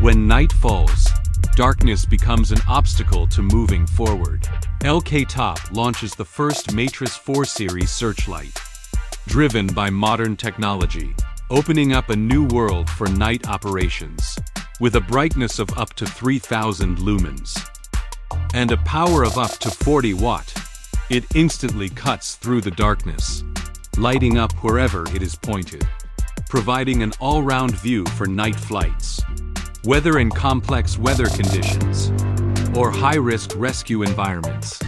When night falls, darkness becomes an obstacle to moving forward. LKTOP launches the first Matrice 4 Series Searchlight, driven by modern technology, opening up a new world for night operations. With a brightness of up to 3000 lumens and a power of up to 40 watt, it instantly cuts through the darkness, lighting up wherever it is pointed, providing an all-round view for night flights. Whether in complex weather conditions or high-risk rescue environments,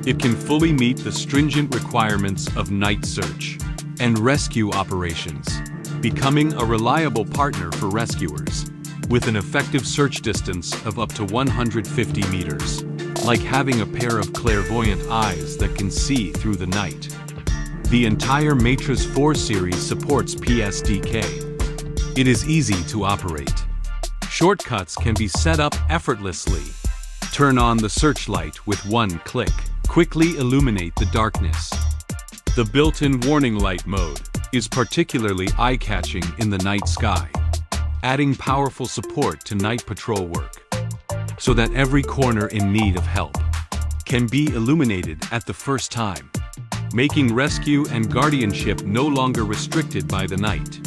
it can fully meet the stringent requirements of night search and rescue operations, becoming a reliable partner for rescuers. With an effective search distance of up to 150 meters, like having a pair of clairvoyant eyes that can see through the night. The entire Matrice 4 series supports PSDK. It is easy to operate. Shortcuts can be set up effortlessly. Turn on the searchlight with one click. Quickly illuminate the darkness. The built-in warning light mode is particularly eye-catching in the night sky, adding powerful support to night patrol work, so that every corner in need of help can be illuminated at the first time, making rescue and guardianship no longer restricted by the night.